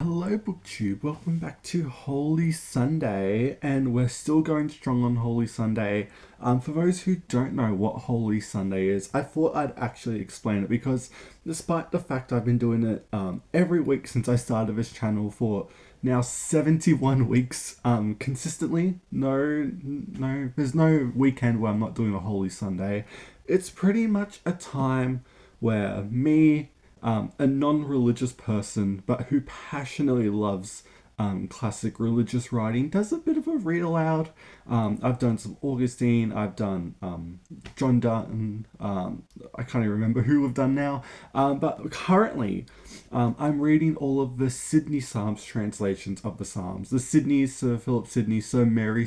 Hello, BookTube. Welcome back to Holy Sunday, and we're still going strong on Holy Sunday. For those who don't know what Holy Sunday is, I thought I'd actually explain it because, despite the fact I've been doing it every week since I started this channel for now 71 weeks consistently, there's no weekend where I'm not doing a Holy Sunday. It's pretty much a time where me, a non religious person, but who passionately loves classic religious writing, does a bit of a read aloud. I've done some Augustine, I've done John Dutton, I can't even remember who we've done now, but currently I'm reading all of the Sidney Psalms translations of the Psalms. The Sidney is Sir Philip Sidney, Mary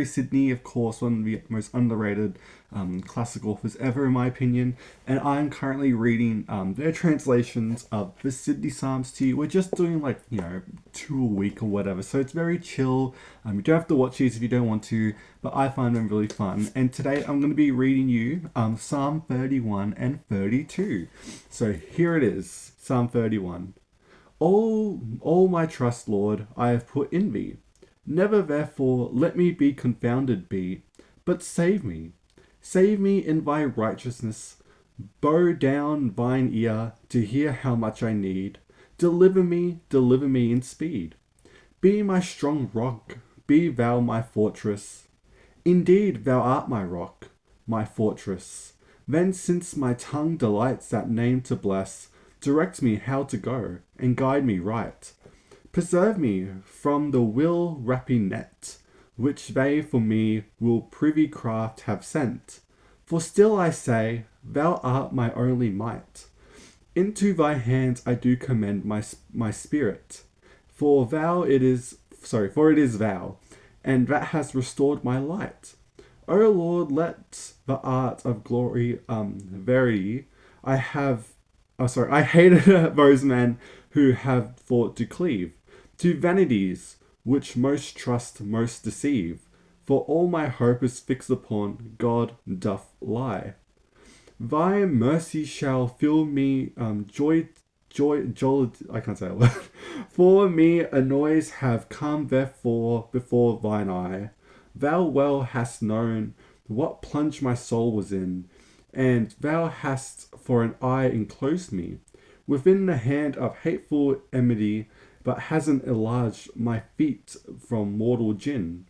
Sidney, of course, one of the most underrated classic authors ever, in my opinion. And I'm currently reading their translations of the Sidney Psalms to you. We're just doing two a week or whatever, so it's very chill. You don't have to watch these if you don't want to, but I find them really fun. And today I'm going to be reading you Psalm 31 and 32. So here it is, Psalm 31. All my trust, Lord, I have put in thee. Never therefore let me be confounded be, but save me. Save me in thy righteousness. Bow down thine ear to hear how much I need. Deliver me in speed. Be my strong rock, be thou my fortress. Indeed, thou art my rock, my fortress. Then, since my tongue delights that name to bless, direct me how to go, and guide me right. Preserve me from the will-wrapping net, which they for me will privy craft have sent. For still I say, thou art my only might. Into thy hands I do commend my spirit. For it is thou, and that has restored my light. O Lord, let the art of glory vary. I hated those men who have thought to cleave to vanities, which most trust, most deceive. For all my hope is fixed upon God doth lie. Thy mercy shall fill me joy, I can't say a word. For me a noise have come therefore before thine eye. Thou well hast known what plunge my soul was in, and thou hast for an eye enclosed me within the hand of hateful enmity, but hasn't enlarged my feet from mortal gin.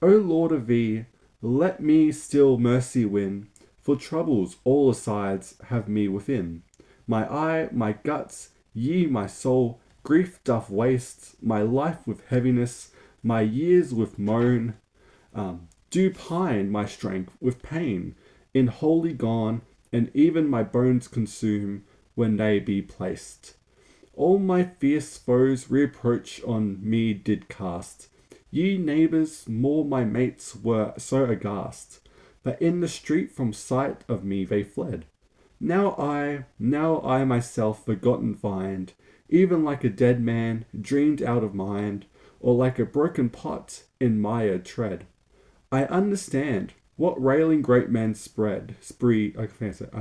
O Lord of thee, let me still mercy win, for troubles all asides have me within. My eye, my guts, ye my soul, grief doth waste my life with heaviness, my years with moan. Do pine my strength with pain, in wholly gone, and even my bones consume when they be placed. All my fierce foes reproach on me did cast. Ye neighbours, more my mates were so aghast, but in the street from sight of me they fled. Now I myself forgotten find, even like a dead man dreamed out of mind, or like a broken pot in mire tread. I understand what railing great men I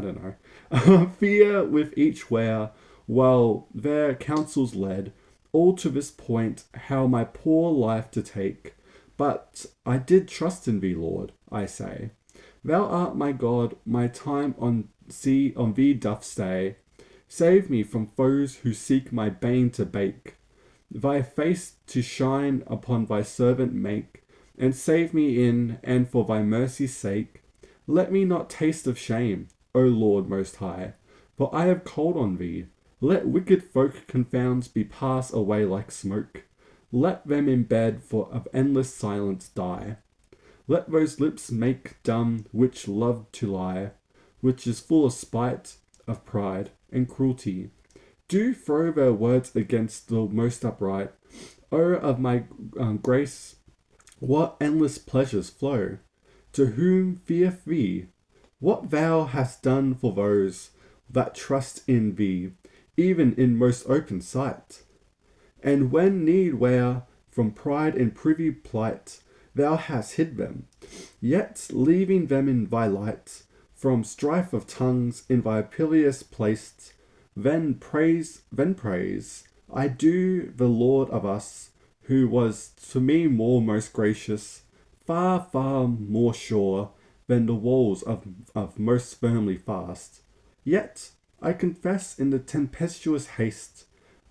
don't know, fear with each wear, while their counsels led, all to this point, how my poor life to take. But I did trust in thee, Lord, I say. Thou art my God, my time on thee doth stay. Save me from foes who seek my bane to bake. Thy face to shine upon thy servant make, and save me in, and for thy mercy's sake. Let me not taste of shame, O Lord most high, for I have called on thee. Let wicked folk confounds be pass away like smoke. Let them in bed for of endless silence die. Let those lips make dumb which love to lie, which is full of spite, of pride, and cruelty. Do throw their words against the most upright. O of my grace, what endless pleasures flow, to whom fear thee, what thou hast done for those that trust in thee, even in most open sight. And when need were, from pride and privy plight, thou hast hid them, yet leaving them in thy light, from strife of tongues in thy piliers placed, then praise I do the Lord of us, who was to me more most gracious, far, far more sure than the walls of most firmly fast. Yet, I confess in the tempestuous haste,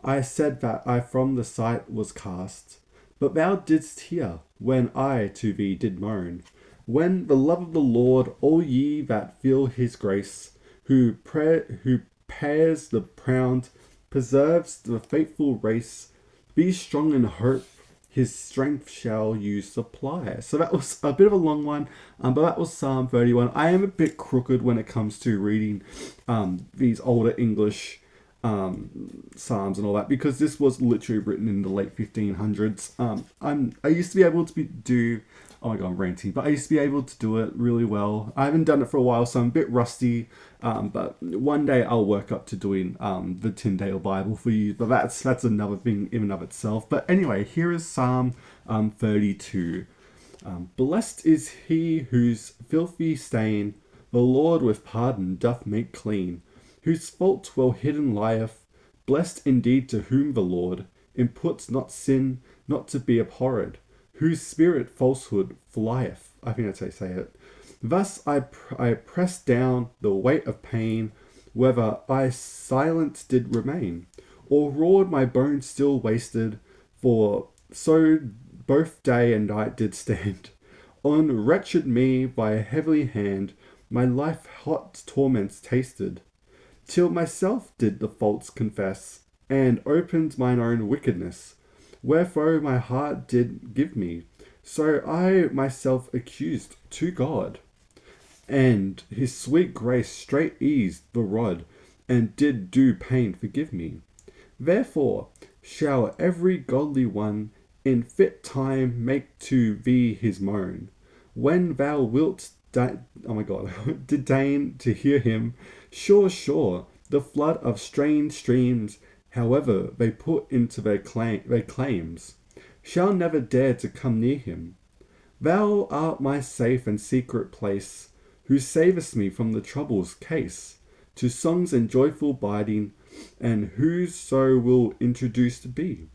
I said that I from the sight was cast. But thou didst hear, when I to thee did moan, when the love of the Lord, all ye that feel his grace, who pairs the proud, preserves the faithful race, be strong in hope, his strength shall you supply. So that was a bit of a long one, but that was Psalm 31. I am a bit crooked when it comes to reading these older English Psalms and all that, because this was literally written in the late 1500s. I used to be able to do, oh my god, I'm ranting, but I used to be able to do it really well. I haven't done it for a while, so I'm a bit rusty. But one day I'll work up to doing the Tyndale Bible for you. But that's another thing in and of itself. But anyway, here is Psalm 32. Blessed is he whose filthy stain the Lord with pardon doth make clean, whose fault well hidden lieth. Blessed indeed to whom the Lord imputs not sin, not to be abhorred, whose spirit falsehood flieth. I think that's how you say it. Thus I press down the weight of pain, whether I silent did remain, or roared my bones still wasted, for so both day and night did stand. On wretched me by a heavy hand, my life hot torments tasted, till myself did the faults confess, and opened mine own wickedness. Wherefore my heart did give me, so I myself accused to God. And his sweet grace straight eased the rod, and did do pain forgive me. Therefore shall every godly one in fit time make to thee his moan, when thou wilt deign to hear him. Sure, the flood of strange streams, however they put into their claims, shall never dare to come near him. Thou art my safe and secret place, who savest me from the trouble's case, to songs and joyful biding, and whose so will introduced be.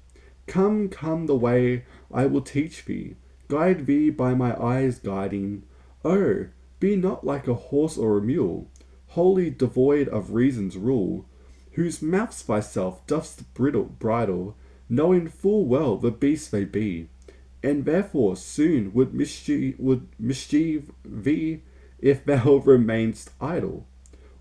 Come the way I will teach thee, guide thee by my eyes guiding. Oh, be not like a horse or a mule, wholly devoid of reason's rule, whose mouths thyself dost bridle, knowing full well the beasts they be, and therefore soon would mischieve thee, if thou remainst idle.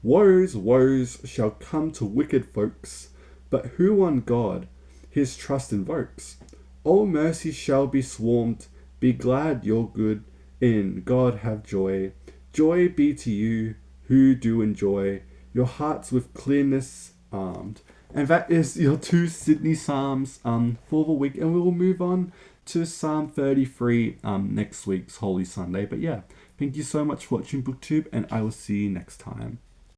Woes shall come to wicked folks, but who on God his trust invokes, all mercy shall be swarmed. Be glad you're good, in God have joy. Joy be to you who do enjoy your hearts with clearness armed. And that is your two Sidney Psalms for the week, and we will move on to Psalm 33 next week's Holy Sunday. But yeah, thank you so much for watching BookTube, and I will see you next time.